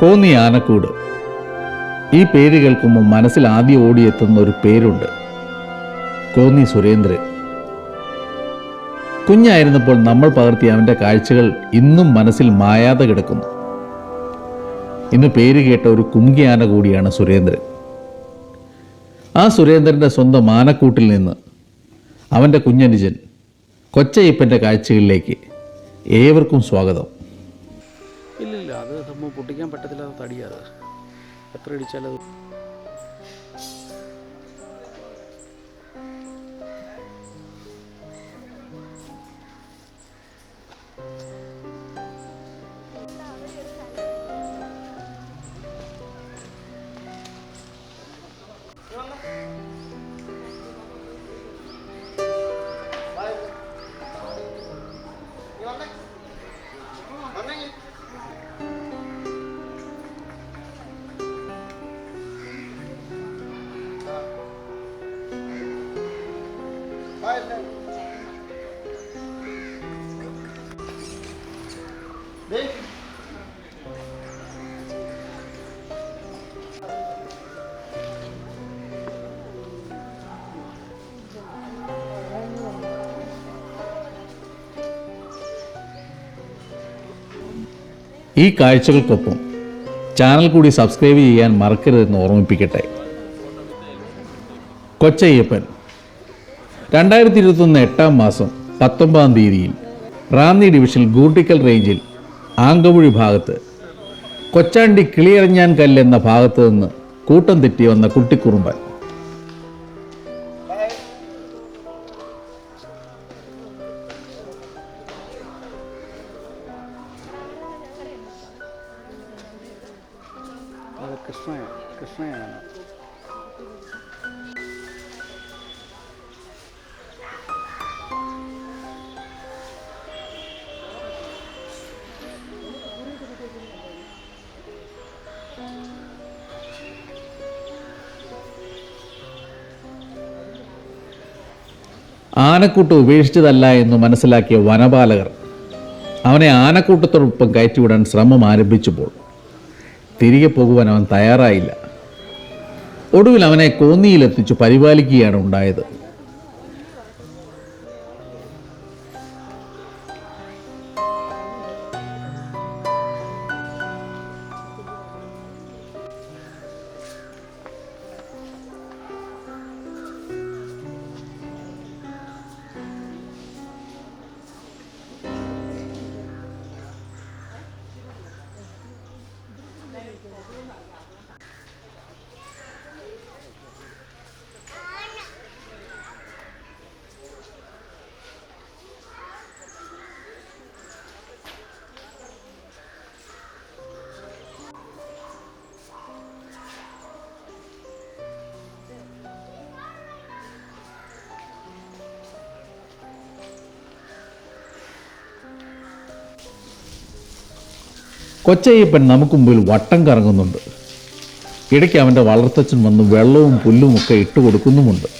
കോന്നി ആനക്കൂട്. ഈ പേര് കേൾക്കുമ്പോൾ മനസ്സിൽ ആദ്യം ഓടിയെത്തുന്ന ഒരു പേരുണ്ട്, കോന്നി സുരേന്ദ്രൻ. കുഞ്ഞായിരുന്നപ്പോൾ നമ്മൾ പകർത്തിയ അവൻ്റെ കാഴ്ചകൾ ഇന്നും മനസ്സിൽ മായാതെ കിടക്കുന്നു. ഇന്ന് പേര് കേട്ട ഒരു കുങ്കി ആന കൂടിയാണ് സുരേന്ദ്രൻ. ആ സുരേന്ദ്രൻ്റെ സ്വന്തം ആനക്കൂട്ടിൽ നിന്ന് അവൻ്റെ കുഞ്ഞനുജൻ കൊച്ചയ്യപ്പൻ്റെ കാഴ്ചകളിലേക്ക് ഏവർക്കും സ്വാഗതം. ഇല്ലില്ല, അത് സംഭവം പൊട്ടിക്കാൻ പറ്റത്തില്ലാത്ത തടിയാണ്. എത്ര ഇടിച്ചാലത് ഈ കാഴ്ചകൾക്കൊപ്പം ചാനൽ കൂടി സബ്സ്ക്രൈബ് ചെയ്യാൻ മറക്കരുതെന്ന് ഓർമ്മിപ്പിക്കട്ടെ. കൊച്ചയ്യപ്പൻ 2021 8-ാം മാസം 19-ാം തീയതിയിൽ റാന്നി ഡിവിഷൻ ഗൂട്ടിക്കൽ റേഞ്ചിൽ ആങ്കമുഴി ഭാഗത്ത് കൊച്ചാണ്ടി കിളിയറിഞ്ഞാൻ കല്ലെന്ന ഭാഗത്ത് നിന്ന് കൂട്ടം തെറ്റി വന്ന കുട്ടിക്കുറുമ്പൻ. അത് കൃഷ്ണയാണ്. ആനക്കൂട്ട് ഉപേക്ഷിച്ചതല്ല എന്ന് മനസ്സിലാക്കിയ വനപാലകർ അവനെ ആനക്കൂട്ടത്തോടൊപ്പം കയറ്റിവിടാൻ ശ്രമം ആരംഭിച്ചപ്പോൾ തിരികെ പോകുവാൻ അവൻ തയ്യാറായില്ല. ഒടുവിൽ അവനെ കോന്നിയിലെത്തിച്ചു പരിപാലിക്കുകയാണ് ഉണ്ടായത്. കൊച്ചയ്യപ്പൻ നമുക്ക് മുമ്പിൽ വട്ടം കറങ്ങുന്നുണ്ട്. ഇടയ്ക്ക് അവൻ്റെ വളർത്തച്ഛൻ വന്ന് വെള്ളവും പുല്ലും ഒക്കെ ഇട്ട് കൊടുക്കുന്നുമുണ്ട്.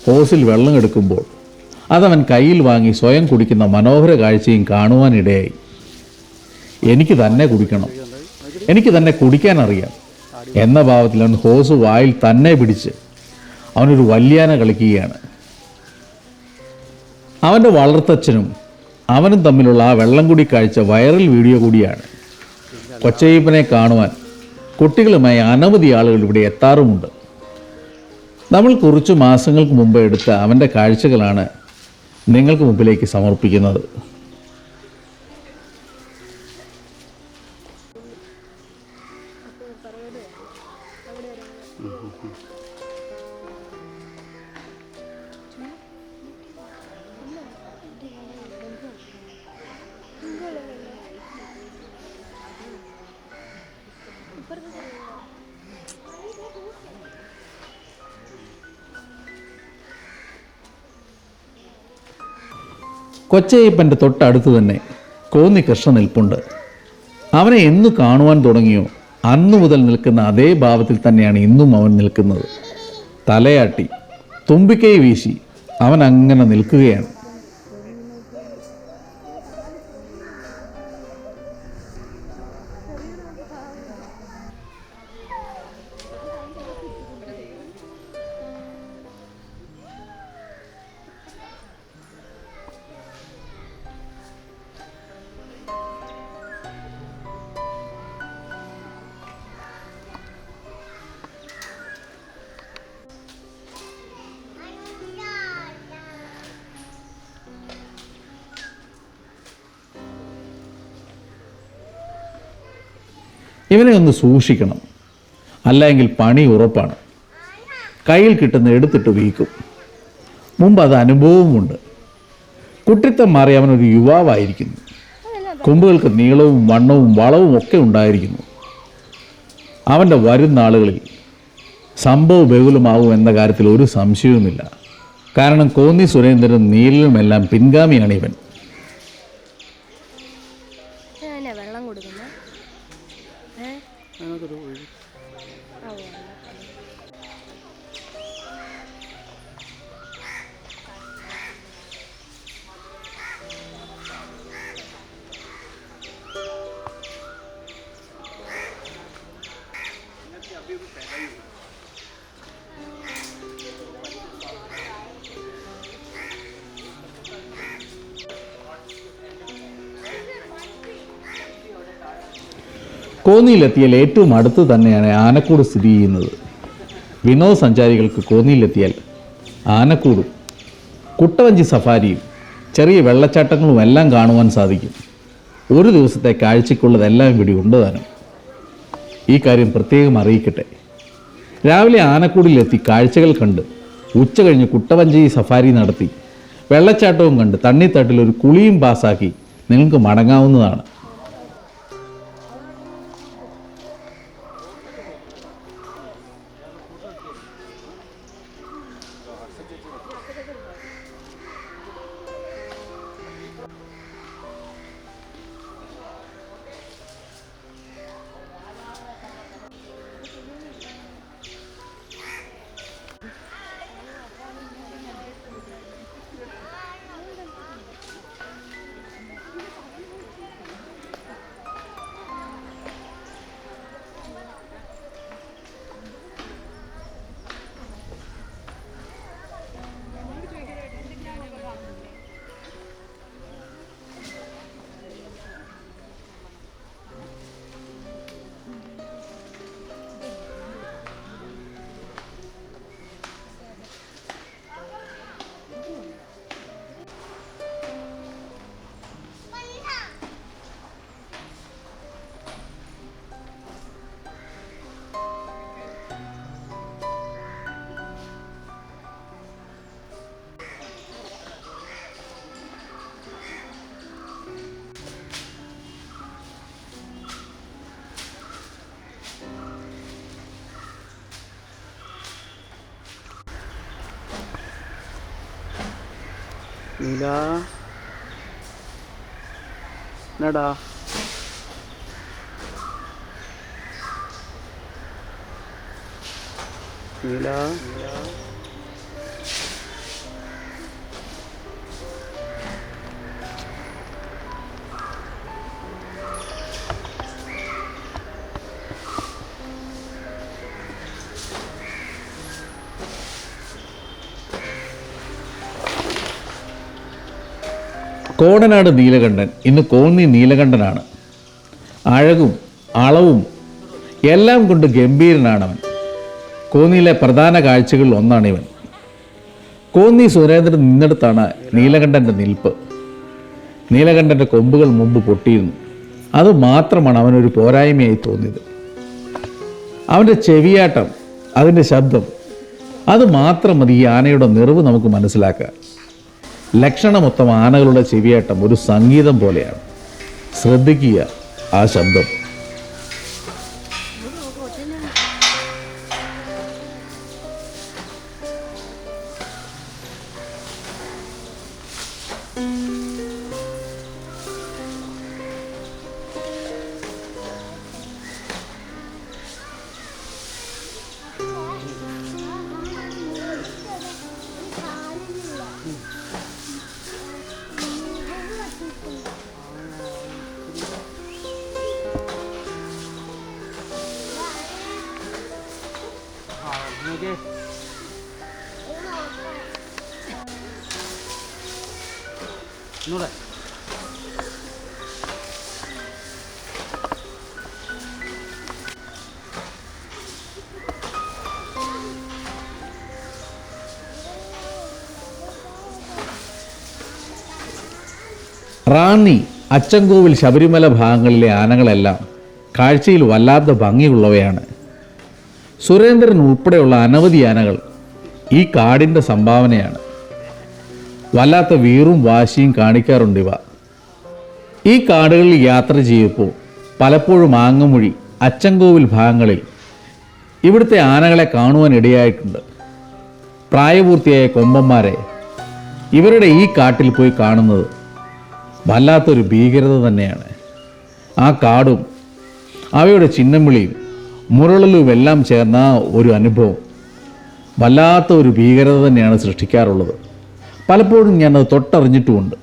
ഹോസിൽ വെള്ളം എടുക്കുമ്പോൾ അതവൻ കയ്യിൽ വാങ്ങി സ്വയം കുടിക്കുന്ന മനോഹര കാഴ്ചയും കാണുവാനിടയായി. എനിക്ക് തന്നെ കുടിക്കണം, എനിക്ക് തന്നെ കുടിക്കാൻ അറിയാം എന്ന ഭാവത്തിൽ അവൻ ഹോസ് വായിൽ തന്നെ പിടിച്ച് അവനൊരു വല്യാന കളിക്കുകയാണ്. അവൻ്റെ വളർത്തച്ഛനും അവനും തമ്മിലുള്ള ആ വെള്ളം കുടി കാഴ്ച വൈറൽ വീഡിയോ കൂടിയാണ്. കൊച്ചയ്യപ്പനെ കാണുവാൻ കുട്ടികളുമായി അനവധി ആളുകൾ ഇവിടെ എത്താറുമുണ്ട്. നമ്മൾ കുറച്ചു മാസങ്ങൾക്ക് മുമ്പ് എടുത്ത അവൻ്റെ കാഴ്ചകളാണ് നിങ്ങൾക്ക് മുമ്പിലേക്ക് സമർപ്പിക്കുന്നത്. കൊച്ചയ്യപ്പൻ്റെ തൊട്ടടുത്ത് തന്നെ കോന്നി കൃഷ്ണ നിൽപ്പുണ്ട്. അവനെ എന്നു കാണുവാൻ തുടങ്ങിയോ അന്നു മുതൽ നിൽക്കുന്ന അതേ ഭാവത്തിൽ തന്നെയാണ് ഇന്നും അവൻ നിൽക്കുന്നത്. തലയാട്ടി തുമ്പിക്കൈ വീശി അവൻ അങ്ങനെ നിൽക്കുകയാണ്. ഇവനെ ഒന്ന് സൂക്ഷിക്കണം, അല്ലെങ്കിൽ പണി ഉറപ്പാണ്. കയ്യിൽ കിട്ടുന്ന എടുത്തിട്ട് വീക്കും. മുമ്പ് അത് അനുഭവവുമുണ്ട്. കുട്ടിത്തം മാറി അവനൊരു യുവാവായിരിക്കുന്നു. കൊമ്പുകൾക്ക് നീളവും വണ്ണവും വളവും ഒക്കെ ഉണ്ടായിരിക്കുന്നു. അവൻ്റെ വരും നാളുകളിൽ സംഭവ ബഹുലമാവും എന്ന കാര്യത്തിൽ ഒരു സംശയവുമില്ല. കാരണം കോന്നി സുരേന്ദ്രനും നീലിനുമെല്ലാം പിൻഗാമിയാണ് ഇവൻ. വെള്ളം കൊടുക്കുന്നു. കോന്നിയിലെത്തിയാൽ ഏറ്റവും അടുത്ത് തന്നെയാണ് ആനക്കൂട് സ്ഥിതി ചെയ്യുന്നത്. വിനോദസഞ്ചാരികൾക്ക് കോന്നിയിലെത്തിയാൽ ആനക്കൂടും കുട്ടവഞ്ചി സഫാരിയും ചെറിയ വെള്ളച്ചാട്ടങ്ങളും എല്ലാം കാണുവാൻ സാധിക്കും. ഒരു ദിവസത്തെ കാഴ്ചയ്ക്കുള്ളതെല്ലാം ഇവിടെ ഉണ്ട് താനും. ഈ കാര്യം പ്രത്യേകം അറിയിക്കട്ടെ. രാവിലെ ആനക്കൂടിലെത്തി കാഴ്ചകൾ കണ്ട് ഉച്ച കഴിഞ്ഞ് കുട്ടവഞ്ചി സഫാരി നടത്തി വെള്ളച്ചാട്ടവും കണ്ട് തണ്ണിത്തട്ടിൽ ഒരു കുളിയും പാസാക്കി നിങ്ങൾക്ക് മടങ്ങാവുന്നതാണ്. നീല എന്നടാ നീല കോടനാട് നീലകണ്ഠൻ ഇന്ന് കോന്നി നീലകണ്ഠനാണ്. അഴകും അളവും എല്ലാം കൊണ്ട് ഗംഭീരനാണവൻ. കോന്നിയിലെ പ്രധാന കാഴ്ചകളിൽ ഒന്നാണിവൻ. കോന്നി സുരേന്ദ്രൻ നിന്നിടത്താണ് നീലകണ്ഠൻ്റെ നിൽപ്പ്. നീലകണ്ഠൻ്റെ കൊമ്പുകൾ മുമ്പ് പൊട്ടിയിരുന്നു. അതുമാത്രമാണ് അവനൊരു പോരായ്മയായി തോന്നിയത്. അവൻ്റെ ചെവിയാട്ടം, അതിൻ്റെ ശബ്ദം, അത് മാത്രം മതി ഈ ആനയുടെ നിറവ് നമുക്ക് മനസ്സിലാക്കാൻ. ലക്ഷണമൊത്തം ആനകളുടെ ചെവിയാട്ടം ഒരു സംഗീതം പോലെയാണ്. ശ്രദ്ധിക്കുക ആ ശബ്ദം. റാന്നി, അച്ചൻകോവിൽ, ശബരിമല ഭാഗങ്ങളിലെ ആനകളെല്ലാം കാഴ്ചയിൽ വല്ലാത്ത ഭംഗിയുള്ളവയാണ്. സുരേന്ദ്രൻ ഉൾപ്പെടെയുള്ള അനവധി ആനകൾ ഈ കാടിൻ്റെ സംഭാവനയാണ്. വല്ലാത്ത വീറും വാശിയും കാണിക്കാറുണ്ട് ഇവ. ഈ കാടുകളിൽ യാത്ര ചെയ്യുമ്പോൾ പലപ്പോഴും ആങ്ങമൊഴി, അച്ചൻകോവിൽ ഭാഗങ്ങളിൽ ഇവിടുത്തെ ആനകളെ കാണുവാൻ ഇടയായിട്ടുണ്ട്. പ്രായപൂർത്തിയായ കൊമ്പന്മാരെ ഇവരുടെ ഈ കാട്ടിൽ പോയി കാണുന്നത് വല്ലാത്തൊരു ഭീകരത തന്നെയാണ്. ആ കാടും അവയുടെ ചിഹ്നം വിളിയും മുരളലും എല്ലാം ചേർന്ന ഒരു അനുഭവം വല്ലാത്ത ഒരു ഭീകരത തന്നെയാണ് സൃഷ്ടിക്കാറുള്ളത്. പലപ്പോഴും ഞാനത് തൊട്ടറിഞ്ഞിട്ടുമുണ്ട്.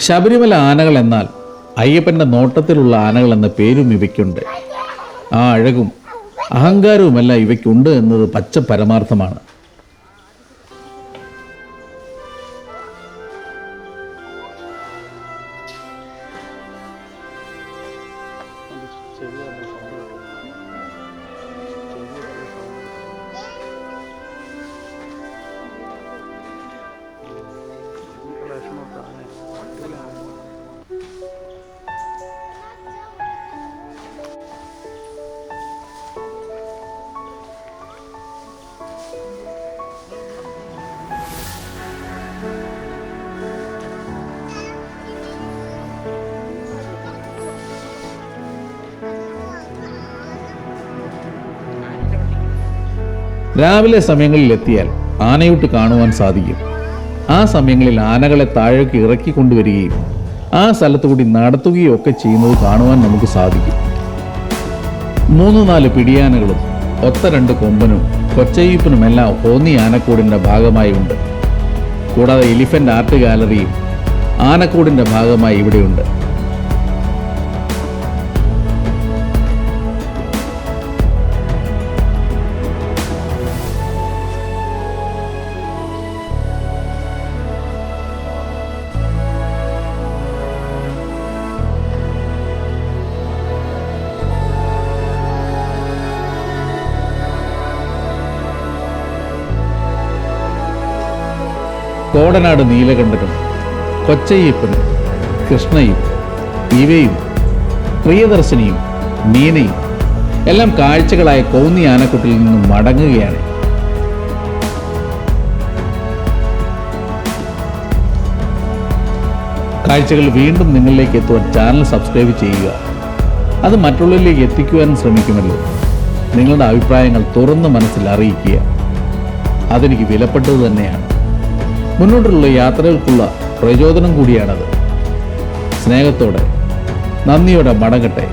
ശബരിമല ആനകൾ എന്നാൽ അയ്യപ്പൻ്റെ നോട്ടത്തിലുള്ള ആനകൾ എന്ന പേരും ഇവയ്ക്കുണ്ട്. ആ അഴകും അഹങ്കാരവുമെല്ലാം ഇവയ്ക്കുണ്ട് എന്നത് പച്ച പരമാർത്ഥമാണ്. രാവിലെ സമയങ്ങളിൽ എത്തിയാൽ ആനയൂട്ട് കാണുവാൻ സാധിക്കും. ആ സമയങ്ങളിൽ ആനകളെ താഴേക്ക് ഇറക്കി കൊണ്ടുവരികയും ആ സ്ഥലത്തുകൂടി നടത്തുകയും ഒക്കെ ചെയ്യുന്നത് കാണുവാൻ നമുക്ക് സാധിക്കും. 3-4 പിടിയാനകളും ഒത്ത 2 കൊമ്പനും കൊച്ചയ്യപ്പനുമെല്ലാം കോന്നി ആനക്കൂടിൻ്റെ ഭാഗമായി ഉണ്ട്. കൂടാതെ എലിഫന്റ് ആർട്ട് ഗാലറിയും ആനക്കൂടിൻ്റെ ഭാഗമായി ഇവിടെയുണ്ട്. കോടനാട് നീലകണ്ഠനും കൊച്ചയ്യപ്പനും കൃഷ്ണയും ഇവയും പ്രിയദർശിനിയും മീനയും എല്ലാം കാഴ്ചകളായ കോന്നി ആനക്കുട്ടിൽ നിന്നും മടങ്ങുകയാണ്. കാഴ്ചകൾ വീണ്ടും നിങ്ങളിലേക്ക് എത്തുവാൻ ചാനൽ സബ്സ്ക്രൈബ് ചെയ്യുക. അത് മറ്റുള്ളവരിലേക്ക് എത്തിക്കുവാൻ ശ്രമിക്കുമല്ലോ. നിങ്ങളുടെ അഭിപ്രായങ്ങൾ തുറന്ന് മനസ്സിൽ അറിയിക്കുക. അതെനിക്ക് വിലപ്പെട്ടത് തന്നെയാണ്. മുന്നോട്ടുള്ള യാത്രകൾക്കുള്ള പ്രചോദനം കൂടിയാണത്. സ്നേഹത്തോടെ, നന്ദിയോടെ മടങ്ങട്ടെ.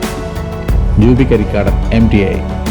ജൂബി കരിക്കാടൻ, MTI.